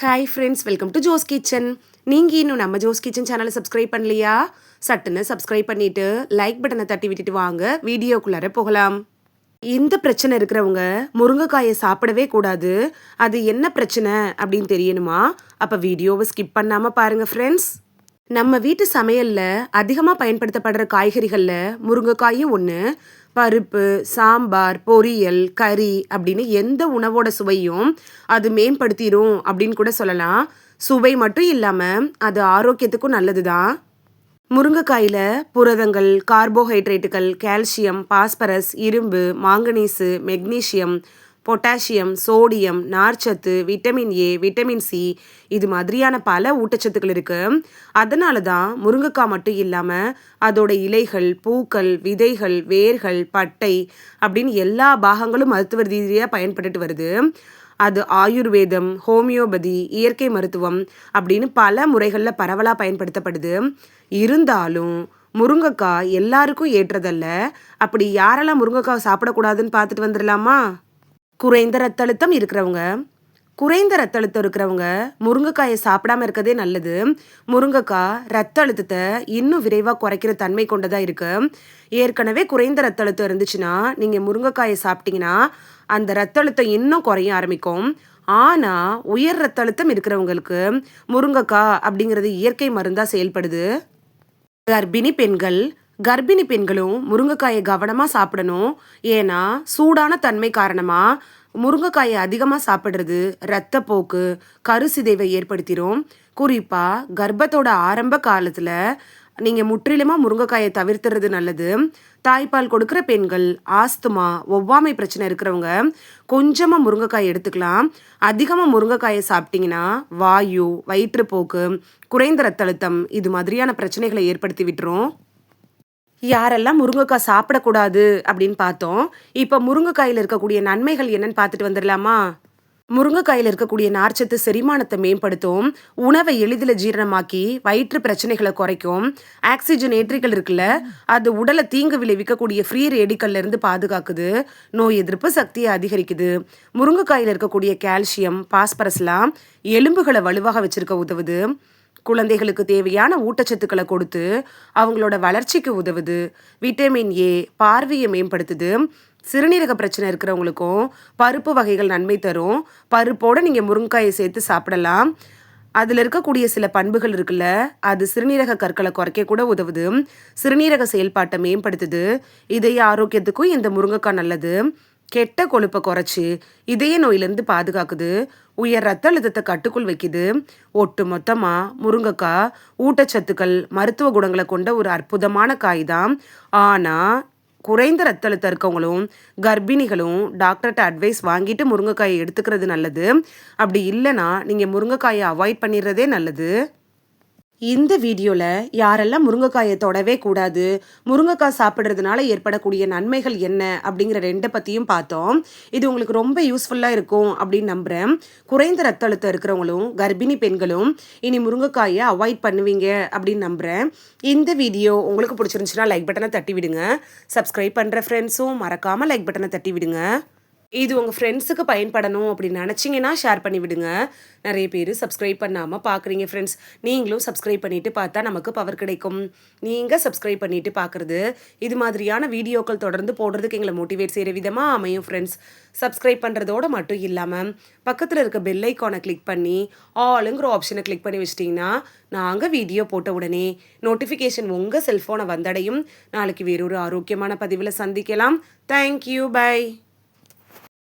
Hi friends, welcome to Jo's kitchen. நீங்கள் இன்னும் நம்ம ஜோஸ் கிச்சன் சேனலை சப்ஸ்கிரைப் பண்ணலையா? சட்டுன்னு சப்ஸ்கிரைப் பண்ணிவிட்டு லைக் பட்டனை தட்டி விட்டுட்டு வாங்க வீடியோக்குள்ளார போகலாம். இந்த பிரச்சனை இருக்கிறவங்க முருங்கைக்காயை சாப்பிடவே கூடாது. அது என்ன பிரச்சனை அப்படின்னு தெரியணுமா? அப்போ வீடியோவை ஸ்கிப் பண்ணாமல் பாருங்கள் ஃப்ரெண்ட்ஸ். நம்ம வீட்டு சமையலில் அதிகமாக பயன்படுத்தப்படுற காய்கறிகளில் முருங்கைக்காயும் ஒன்று. பருப்பு, சாம்பார், பொரியல், கறி அப்படின்னு எந்த உணவோட சுவையும் அது மேம்படுத்திடும் அப்படின்னு கூட சொல்லலாம். சுவை மட்டும் இல்லாமல் அது ஆரோக்கியத்துக்கும் நல்லது தான். முருங்கைக்காயில் புரதங்கள், கார்போஹைட்ரேட்டுகள், கால்சியம், பாஸ்பரஸ், இரும்பு, மாங்கனீசு, மெக்னீசியம், பொட்டாசியம், சோடியம், நார்ச்சத்து, விட்டமின் ஏ, விட்டமின் சி இது மாதிரியான பல ஊட்டச்சத்துக்கள் இருக்குது. அதனால தான் முருங்கைக்காய் மட்டும் இல்லாமல் அதோட இலைகள், பூக்கள், விதைகள், வேர்கள், பட்டை அப்படின்னு எல்லா பாகங்களும் மருத்துவ ரீதியாக பயன்பட்டுட்டு வருது. அது ஆயுர்வேதம், ஹோமியோபதி, இயற்கை மருத்துவம் அப்படின்னு பல முறைகளில் பரவலாக பயன்படுத்தப்படுது. இருந்தாலும் முருங்கைக்காய் எல்லாருக்கும் ஏற்றதல்ல. அப்படி யாரெல்லாம் முருங்கைக்காய் சாப்பிடக்கூடாதுன்னு பார்த்துட்டு வந்துடலாமா? குறைந்த ரத்த அழுத்தம் இருக்கிறவங்க முருங்கைக்காயை சாப்பிடாம இருக்கதே நல்லது. முருங்கைக்காய் ரத்த அழுத்தத்தை இன்னும் விரைவாக குறைக்கிற தன்மை கொண்டதாக இருக்கு. ஏற்கனவே குறைந்த ரத்த அழுத்தம் இருந்துச்சுன்னா நீங்கள் முருங்கைக்காயை சாப்பிட்டீங்கன்னா அந்த ரத்த அழுத்தம் இன்னும் குறைய ஆரம்பிக்கும். ஆனால் உயர் ரத்த அழுத்தம் இருக்கிறவங்களுக்கு முருங்கைக்காய் அப்படிங்கிறது இயற்கை மருந்தாக செயல்படுது. கர்ப்பிணி பெண்களும் முருங்கைக்காயை கவனமாக சாப்பிடணும். ஏன்னா சூடான தன்மை காரணமாக முருங்கைக்காயை அதிகமாக சாப்பிட்றது இரத்தப்போக்கு, கருசிதைவை ஏற்படுத்திடும். குறிப்பாக கர்ப்பத்தோட ஆரம்ப காலத்தில் நீங்கள் முற்றிலுமாக முருங்கைக்காயை தவிர்த்துறது நல்லது. தாய்ப்பால் கொடுக்குற பெண்கள், ஆஸ்துமா, ஒவ்வாமை பிரச்சனை இருக்கிறவங்க கொஞ்சமாக முருங்கைக்காய் எடுத்துக்கலாம். அதிகமாக முருங்கைக்காயை சாப்பிட்டிங்கன்னா வாயு, வயிற்றுப்போக்கு, குறைந்த ரத்த அழுத்தம் இது மாதிரியான பிரச்சனைகளை ஏற்படுத்தி விட்டுரும். யாரெல்லாம் முருங்கைக்காய் சாப்பிடக்கூடாது அப்படின்னு பார்த்தோம். இப்போ முருங்கைக்காயில் இருக்கக்கூடிய நன்மைகள் என்னன்னு பார்த்துட்டு வந்துடலாமா? முருங்கைக்காயில் இருக்கக்கூடிய நார்ச்சத்து செரிமானத்தை மேம்படுத்தும். உணவை எளிதில் ஜீரணமாக்கி வயிற்று பிரச்சனைகளை குறைக்கும். ஆக்சிஜனேற்றிகள் இருக்குல்ல, அது உடலை தீங்கு விளைவிக்கக்கூடிய ஃப்ரீ ரேடிக்கல்ல இருந்து பாதுகாக்குது. நோய் எதிர்ப்பு சக்தியை அதிகரிக்குது. முருங்கைக்காயில் இருக்கக்கூடிய கால்சியம், பாஸ்பரஸ்லாம் எலும்புகளை வலுவாக வச்சிருக்க உதவுது. குழந்தைகளுக்கு தேவையான ஊட்டச்சத்துக்களை கொடுத்து அவங்களோட வளர்ச்சிக்கு உதவுது. விட்டமின் ஏ பார்வையை மேம்படுத்துது. சிறுநீரக பிரச்சனை இருக்கிறவங்களுக்கும் பருப்பு வகைகள் நன்மை தரும். பருப்போடு நீங்கள் முருங்கைக்காயை சேர்த்து சாப்பிடலாம். அதில் இருக்கக்கூடிய சில பண்புகள் இருக்குல்ல, அது சிறுநீரக கற்களை குறைக்க கூட உதவுது. சிறுநீரக செயல்பாட்டை மேம்படுத்துது. இதய ஆரோக்கியத்துக்கும் இந்த முருங்கைக்காய் நல்லது. கெட்ட கொழுப்பை குறைச்சி இதய நோயிலிருந்து பாதுகாக்குது. உயர் ரத்த அழுத்தத்தை கட்டுக்குள் வைக்குது. ஒட்டு மொத்தமாக முருங்கைக்காய் ஊட்டச்சத்துக்கள், மருத்துவ குணங்களை கொண்ட ஒரு அற்புதமான காய் தான். ஆனால் குறைந்த ரத்த அழுத்தம் இருக்கவங்களும் கர்ப்பிணிகளும் டாக்டர்கிட்ட அட்வைஸ் வாங்கிட்டு முருங்கைக்காயை எடுத்துக்கிறது நல்லது. அப்படி இல்லைன்னா நீங்கள் முருங்கைக்காயை அவாய்ட் பண்ணிடுறதே நல்லது. இந்த வீடியோவில் யாரெல்லாம் முருங்கைக்காயை தொடவே கூடாது, முருங்கைக்காய் சாப்பிட்றதுனால ஏற்படக்கூடிய நன்மைகள் என்ன அப்படிங்கிற ரெண்டை பற்றியும் பார்த்தோம். இது உங்களுக்கு ரொம்ப யூஸ்ஃபுல்லாக இருக்கும் அப்படின்னு நம்புகிறேன். குறைந்த ரத்த அழுத்தம் இருக்கிறவங்களும் கர்ப்பிணி பெண்களும் இனி முருங்கைக்காயை அவாய்ட் பண்ணுவீங்க அப்படின்னு நம்புகிறேன். இந்த வீடியோ உங்களுக்கு பிடிச்சிருந்துச்சுன்னா லைக் பட்டனை தட்டி விடுங்க. சப்ஸ்கிரைப் பண்ணுற ஃப்ரெண்ட்ஸும் மறக்காமல் லைக் பட்டனை தட்டி விடுங்க. இது உங்கள் ஃப்ரெண்ட்ஸுக்கு பயன்படணும் அப்படின்னு நினச்சிங்கன்னா ஷேர் பண்ணி விடுங்க. நிறைய பேர் சப்ஸ்கிரைப் பண்ணாமல் பார்க்குறீங்க ஃப்ரெண்ட்ஸ். நீங்களும் சப்ஸ்கிரைப் பண்ணிவிட்டு பார்த்தா நமக்கு பவர் கிடைக்கும். நீங்கள் சப்ஸ்கிரைப் பண்ணிவிட்டு பார்க்குறது இது மாதிரியான வீடியோக்கள் தொடர்ந்து போடுறதுக்கு எங்களை மோட்டிவேட் செய்கிற விதமாக அமையும் ஃப்ரெண்ட்ஸ். சப்ஸ்கிரைப் பண்ணுறதோடு மட்டும் இல்லாமல் பக்கத்தில் இருக்க பெல் ஐக்கானை கிளிக் பண்ணி ஆளுங்கிற ஆப்ஷனை கிளிக் பண்ணி வச்சிட்டிங்கன்னா நாங்கள் வீடியோ போட்ட உடனே நோட்டிஃபிகேஷன் உங்கள் செல்ஃபோனை வந்தடையும். நாளைக்கு வேறொரு ஆரோக்கியமான பதிவில் சந்திக்கலாம். Thank you, by.